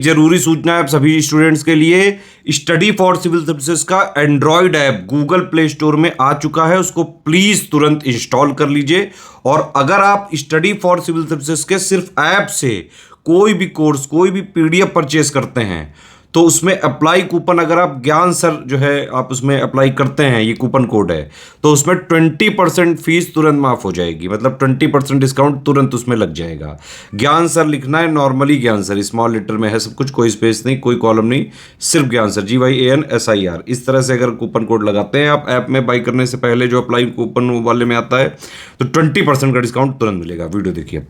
जरूरी सूचना है आप सभी स्टूडेंट्स के लिए, स्टडी फॉर सिविल सर्विसेज का Android app Google play store में आ चुका है, उसको प्लीज तुरंत इंस्टॉल कर लीजिए। और अगर आप स्टडी फॉर सिविल सर्विसेज के सिर्फ ऐप से कोई भी कोर्स, कोई भी पीडीएफ परचेस करते हैं तो उसमें अप्लाई कूपन, अगर आप ज्ञान सर जो है आप उसमें अप्लाई करते हैं, ये कूपन कोड है, तो उसमें 20% फीस तुरंत माफ हो जाएगी, मतलब 20% डिस्काउंट तुरंत उसमें लग जाएगा। ज्ञान सर लिखना है, नॉर्मली ज्ञान सर स्मॉल लेटर में है सब कुछ, कोई स्पेस नहीं, कोई कॉलम नहीं, सिर्फ ज्ञान सर, GYANSIR। इस तरह से अगर कूपन कोड लगाते हैं आप ऐप में बाई करने से पहले, जो अप्लाई कूपन वाले में आता है, तो 20% का डिस्काउंट तुरंत मिलेगा। वीडियो देखिए।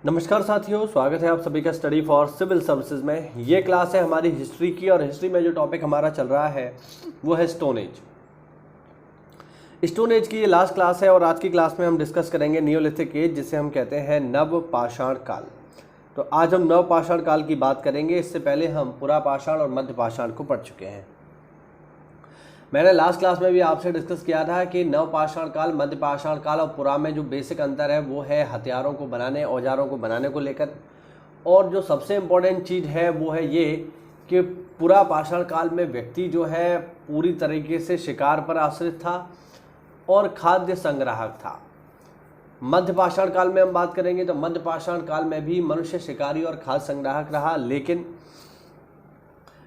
नमस्कार साथियों, स्वागत है आप सभी का स्टडी फॉर सिविल सर्विसेज में। ये क्लास है हमारी हिस्ट्री की, और हिस्ट्री में जो टॉपिक हमारा चल रहा है वो है स्टोन एज। स्टोन एज की ये लास्ट क्लास है, और आज की क्लास में हम डिस्कस करेंगे नियोलिथिक एज, जिसे हम कहते हैं नवपाषाण काल। तो आज हम नवपाषाण काल की बात करेंगे। इससे पहले हम पुरापाषाण और मध्यपाषाण को पढ़ चुके हैं। मैंने लास्ट क्लास में भी आपसे डिस्कस किया था कि नवपाषाण काल, मध्यपाषाण काल और पुरा में जो बेसिक अंतर है वो है हथियारों को बनाने, औजारों को बनाने को लेकर। और जो सबसे इम्पोर्टेंट चीज़ है वो है ये कि पुरापाषाण काल में व्यक्ति जो है पूरी तरीके से शिकार पर आश्रित था और खाद्य संग्राहक था। मध्यपाषाण काल में हम बात करेंगे तो मध्यपाषाण काल में भी मनुष्य शिकारी और खाद्य संग्राहक रहा, लेकिन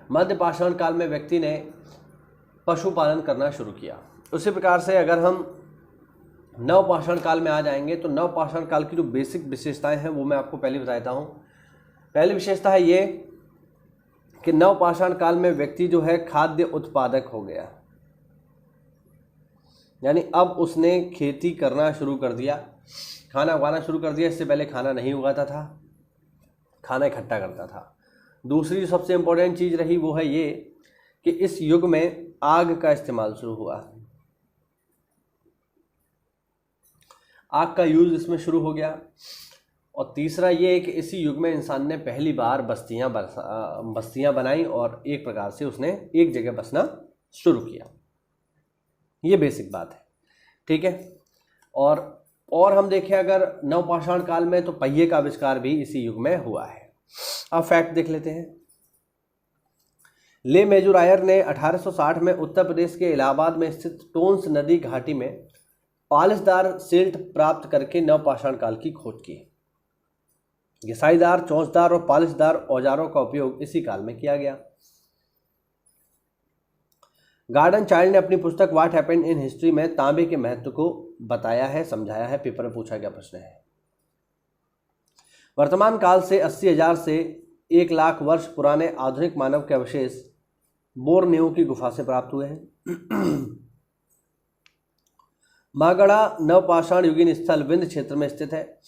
मध्यपाषाण काल में व्यक्ति ने पशुपालन करना शुरू किया। उसी प्रकार से अगर हम नवपाषाण काल में आ जाएंगे तो नवपाषाण काल की जो बेसिक विशेषताएं हैं वो मैं आपको पहले बताता हूँ। पहली विशेषता है ये कि नवपाषाण काल में व्यक्ति जो है खाद्य उत्पादक हो गया, यानी अब उसने खेती करना शुरू कर दिया, खाना उगाना शुरू कर दिया। इससे पहले खाना नहीं उगाता था, खाना इकट्ठा करता था। दूसरी जो सबसे इम्पोर्टेंट चीज़ रही वो है ये कि इस युग में आग का इस्तेमाल शुरू हुआ, आग का यूज इसमें शुरू हो गया। और तीसरा ये है कि इसी युग में इंसान ने पहली बार बस्तियां बनाई और एक प्रकार से उसने एक जगह बसना शुरू किया। ये बेसिक बात है, ठीक है। और हम देखें अगर नवपाषाण काल में तो पहिए का आविष्कार भी इसी युग में हुआ है। अब फैक्ट देख लेते हैं। ले मेजुरायर ने 1860 में उत्तर प्रदेश के इलाहाबाद में स्थित टोंस नदी घाटी में पालिशदार सिल्ट प्राप्त करके नवपाषाण काल की खोज की। घिसाईदार, चोंचदार और पालिशदार औजारों का उपयोग इसी काल में किया गया। गार्डन चाइल्ड ने अपनी पुस्तक व्हाट हैपेंड इन हिस्ट्री में तांबे के महत्व को बताया है, समझाया है। पेपर में पूछा गया प्रश्न है। वर्तमान काल से 80,000 से 1 लाख वर्ष पुराने आधुनिक मानव के अवशेष बोरनियो की गुफा से प्राप्त हुए हैं। मागड़ा नवपाषाण युगीन स्थल विंध्य क्षेत्र में स्थित है।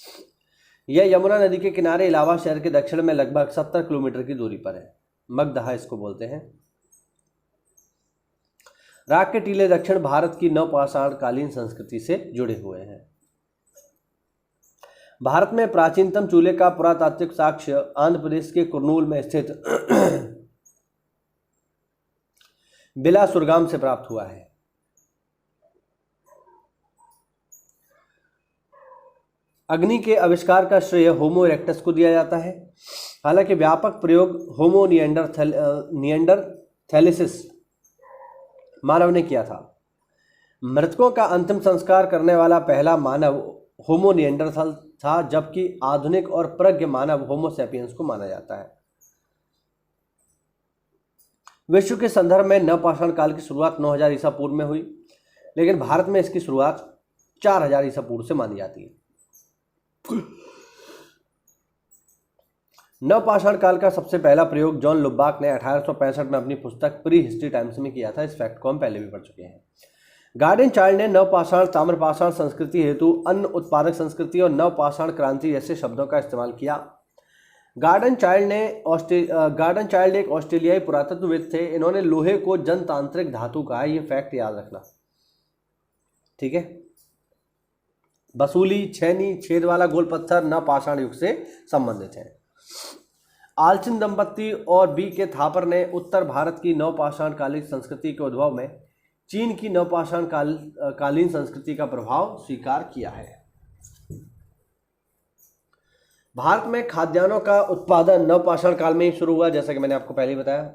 यह यमुना नदी के किनारे इलाहाबाद शहर के दक्षिण में लगभग 70 किलोमीटर की दूरी पर है। मगदहा इसको बोलते हैं। राग के टीले दक्षिण भारत की नवपाषाण कालीन संस्कृति से जुड़े हुए हैं। भारत में प्राचीनतम चूल्हे का पुरातात्विक साक्ष्य आंध्र प्रदेश के कुर्नूल में स्थित बिलासुरगाम से प्राप्त हुआ है। अग्नि के आविष्कार का श्रेय होमो इरेक्टस को दिया जाता है। हालांकि व्यापक प्रयोग होमो निएंडरथैलेसिस मानव ने किया था। मृतकों का अंतिम संस्कार करने वाला पहला मानव होमो निएंडरथल था, जबकि आधुनिक और प्रज्ञ मानव होमो सैपियंस को माना जाता है। विश्व के संदर्भ में नवपाषाण काल की शुरुआत 9000 ईसा पूर्व में हुई, लेकिन भारत में इसकी शुरुआत 4000 ईसा पूर्व से मानी जाती है। नवपाषाण काल का सबसे पहला प्रयोग जॉन लुबाक ने 1865 में अपनी पुस्तक प्री हिस्ट्री टाइम्स में किया था। इस फैक्ट को हम पहले भी पढ़ चुके हैं। गार्डन चाइल्ड ने नवपाषाण ताम्रपाषाण संस्कृति हेतु अन्न उत्पादक संस्कृति और नवपाषाण क्रांति जैसे शब्दों का इस्तेमाल किया। गार्डन चाइल्ड एक ऑस्ट्रेलियाई पुरातत्वविद थे। इन्होंने लोहे को जनतांत्रिक धातु कहा। ये फैक्ट याद रखना, ठीक है। बसूली, छेनी, छेद वाला गोल पत्थर नवपाषाण युग से संबंधित है। आलचिन दंपत्ति और बी के थापर ने उत्तर भारत की नवपाषाण कालीन संस्कृति के उद्भव में चीन की नवपाषाण कालीन संस्कृति का प्रभाव स्वीकार किया है। भारत में खाद्यान्नों का उत्पादन नवपाषाण काल में ही शुरू हुआ, जैसा कि मैंने आपको पहले ही बताया।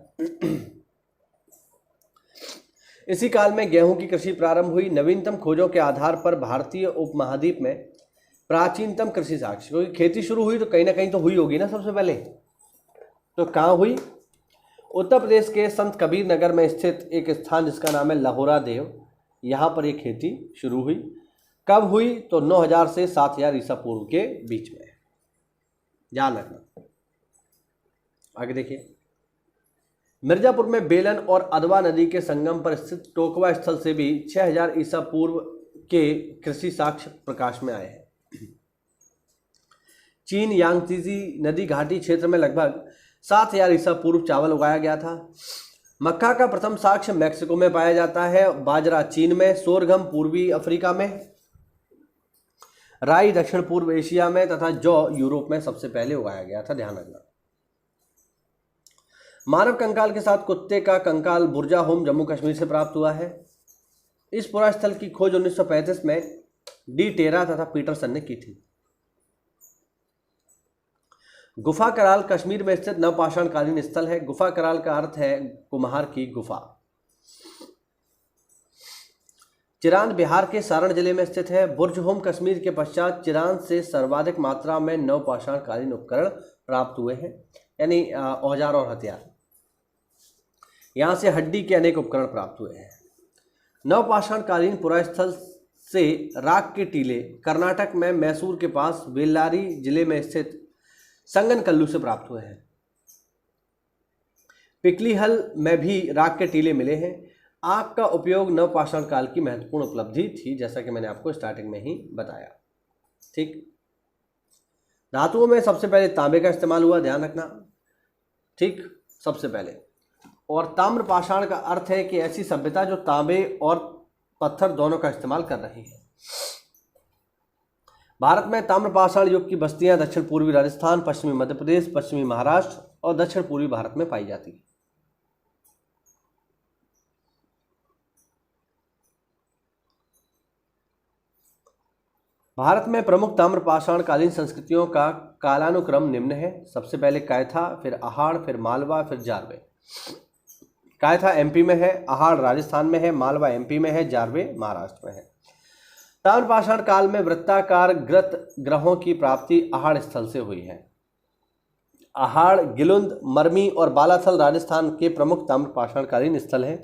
इसी काल में गेहूं की कृषि प्रारंभ हुई। नवीनतम खोजों के आधार पर भारतीय उपमहाद्वीप में प्राचीनतम कृषि साक्ष्य, क्योंकि खेती शुरू हुई तो कहीं ना कहीं तो हुई होगी ना सबसे पहले, तो कहाँ हुई? उत्तर प्रदेश के संत कबीर नगर में स्थित एक स्थान जिसका नाम है लहोरा देव, यहाँ पर एक खेती शुरू हुई। कब हुई? तो 9000 से 7000 ईसा पूर्व के बीच में, ध्यान रखना। आगे देखिए, मिर्जापुर में बेलन और अदवा नदी के संगम पर स्थित टोकवा स्थल से भी 6000 ईसा पूर्व के कृषि साक्ष्य प्रकाश में आए हैं। चीन यांगत्सी नदी घाटी क्षेत्र में लगभग 7000 ईसा पूर्व चावल उगाया गया था। मक्का का प्रथम साक्ष्य मैक्सिको में पाया जाता है, बाजरा चीन में, सोरगम पूर्वी अफ्रीका में, राई दक्षिण पूर्व एशिया में तथा जौ यूरोप में सबसे पहले उगाया गया था, ध्यान रखना। मानव कंकाल के साथ कुत्ते का कंकाल बुर्जाहोम जम्मू कश्मीर से प्राप्त हुआ है। इस पुरास्थल की खोज 1935 में डी टेरा तथा पीटरसन ने की थी। गुफा कराल कश्मीर में स्थित नवपाषाण कालीन स्थल है। गुफा कराल का अर्थ है कुम्हार की गुफा। चिरांद बिहार के सारण जिले में स्थित है। बुर्जहोम कश्मीर के पश्चात चिरांद से सर्वाधिक मात्रा में नवपाषाण कालीन उपकरण प्राप्त हुए हैं, यानी औजार और हथियार। यहाँ से हड्डी के अनेक उपकरण प्राप्त हुए हैं। नवपाषाण कालीन पुरास्थल से राख के टीले कर्नाटक में मैसूर के पास बेल्लारी जिले में स्थित संगनकल्लू से प्राप्त हुए हैं। पिकलीहल में भी राख के टीले मिले हैं। आग का उपयोग नवपाषाण काल की महत्वपूर्ण उपलब्धि थी, जैसा कि मैंने आपको स्टार्टिंग में ही बताया। ठीक, धातुओं में सबसे पहले तांबे का इस्तेमाल हुआ, ध्यान रखना। ठीक, सबसे पहले। और ताम्रपाषाण का अर्थ है कि ऐसी सभ्यता जो तांबे और पत्थर दोनों का इस्तेमाल कर रही है। भारत में ताम्रपाषाण युग की बस्तियां दक्षिण पूर्वी राजस्थान, पश्चिमी मध्य प्रदेश, पश्चिमी महाराष्ट्र और दक्षिण पूर्वी भारत में पाई जाती है। भारत में प्रमुख ताम्रपाषाण कालीन संस्कृतियों का कालानुक्रम निम्न है। सबसे पहले कायथा, फिर अहाड़, फिर मालवा, फिर जारवे। कायथा एमपी में है, अहाड़ राजस्थान में है, मालवा एमपी में है, जारवे महाराष्ट्र में है। ताम्रपाषाण काल में वृत्ताकार ग्रत ग्रहों की प्राप्ति अहाड़ स्थल से हुई है। अहाड़, गिलुंद, मरमी और बालाथल राजस्थान के प्रमुख ताम्रपाषाण कालीन स्थल हैं।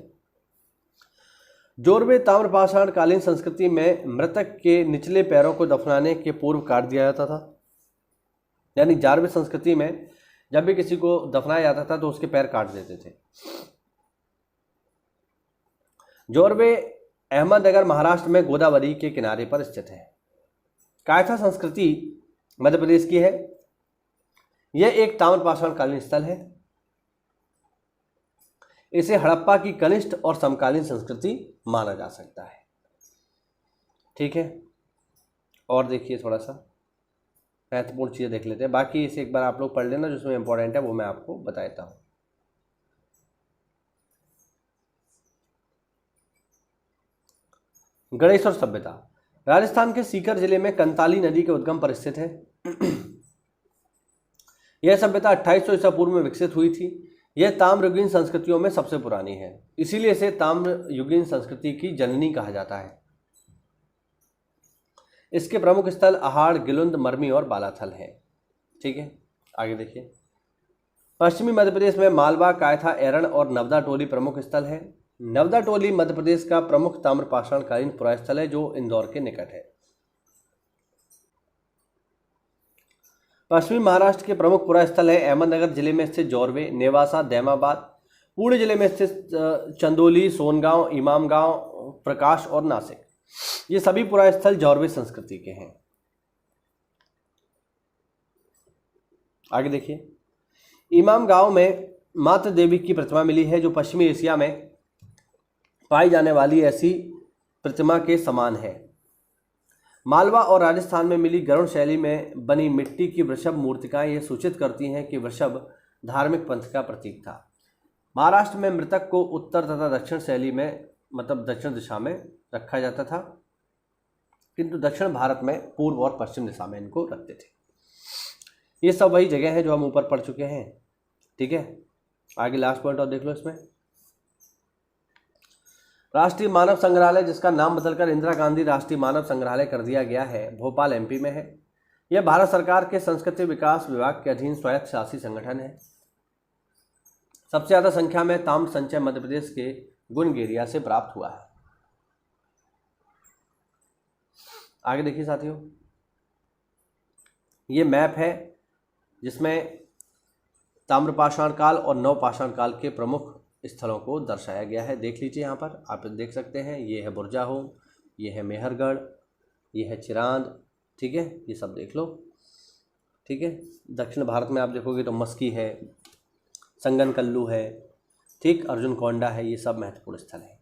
जोरवे ताम्रपाषाण कालीन संस्कृति में मृतक के निचले पैरों को दफनाने के पूर्व काट दिया जाता था। यानी जारवे संस्कृति में जब भी किसी को दफनाया जाता था तो उसके पैर काट देते थे। जोरवे अहमदनगर महाराष्ट्र में गोदावरी के किनारे पर स्थित है। कायथा संस्कृति मध्य प्रदेश की है। यह एक ताम्रपाषाण कालीन स्थल है। इसे हड़प्पा की कनिष्ठ और समकालीन संस्कृति माना जा सकता है। ठीक है, और देखिए थोड़ा सा महत्वपूर्ण चीज़ें देख लेते हैं। बाकी इसे एक बार आप लोग पढ़ लेना, जिसमें इंपॉर्टेंट है वो मैं आपको बता देता हूँ। गणेश्वर सभ्यता राजस्थान के सीकर जिले में कंताली नदी के उद्गम पर स्थित है। यह सभ्यता 2800 ईसा पूर्व में विकसित हुई थी। यह ताम्रयुगीन संस्कृतियों में सबसे पुरानी है, इसीलिए इसे ताम्रयुगीन संस्कृति की जननी कहा जाता है। इसके प्रमुख स्थल अहाड़, गिलुंद, मरमी और बालाथल हैं। ठीक है, आगे देखिए। पश्चिमी मध्य प्रदेश में मालवा, कायथा, एरण और नवदा टोली प्रमुख स्थल है। नवदा टोली मध्य प्रदेश का प्रमुख ताम्रपाषाण कालीन पुरास्थल है जो इंदौर के निकट है। पश्चिमी महाराष्ट्र के प्रमुख पुरास्थल है अहमदनगर जिले में स्थित जोरवे, नेवासा, दैमाबाद। पुणे जिले में स्थित चंदोली, सोनगांव, इमामगांव, प्रकाश और नासिक। ये सभी पुरास्थल जोरवे संस्कृति के हैं। आगे देखिए। इमामगांव में मातृ देवी की प्रतिमा मिली है जो पश्चिमी एशिया में पाई जाने वाली ऐसी प्रतिमा के समान है। मालवा और राजस्थान में मिली गरुड़ शैली में बनी मिट्टी की वृषभ मूर्तिकाएं ये सूचित करती हैं कि वृषभ धार्मिक पंथ का प्रतीक था। महाराष्ट्र में मृतक को उत्तर तथा दक्षिण शैली में, मतलब दक्षिण दिशा में रखा जाता था, किंतु दक्षिण भारत में पूर्व और पश्चिम दिशा में इनको रखते थे। ये सब वही जगह हैं जो हम ऊपर पढ़ चुके हैं। ठीक है, आगे लास्ट पॉइंट और देख लो इसमें। राष्ट्रीय मानव संग्रहालय, जिसका नाम बदलकर इंदिरा गांधी राष्ट्रीय मानव संग्रहालय कर दिया गया है, भोपाल एमपी में है। यह भारत सरकार के संस्कृति विकास विभाग के अधीन स्वायत्त शासी संगठन है। सबसे ज़्यादा संख्या में ताम्र संचय मध्य प्रदेश के गुनगेरिया से प्राप्त हुआ है। आगे देखिए साथियों, ये मैप है जिसमें ताम्रपाषाण काल और नवपाषाण काल के प्रमुख स्थलों को दर्शाया गया है। देख लीजिए, यहाँ पर आप देख सकते हैं, ये है बुरजाहोम, ये है मेहरगढ़, ये है चिरांद। ठीक है, ये सब देख लो। ठीक है, दक्षिण भारत में आप देखोगे तो मस्की है, संगनकल्लू है, ठीक, अर्जुन कोंडा है, ये सब महत्वपूर्ण स्थल है।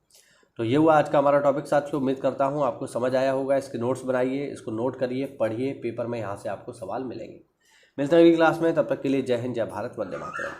तो ये हुआ आज का हमारा टॉपिक साथियों। उम्मीद करता हूँ आपको समझ आया होगा। इसके नोट्स बनाइए, इसको नोट करिए, पढ़िए, पेपर में यहाँ से आपको सवाल मिलेंगे। मिलते हैं अगली क्लास में, तब तक के लिए जय हिंद, जय भारत, वंदे मातरम।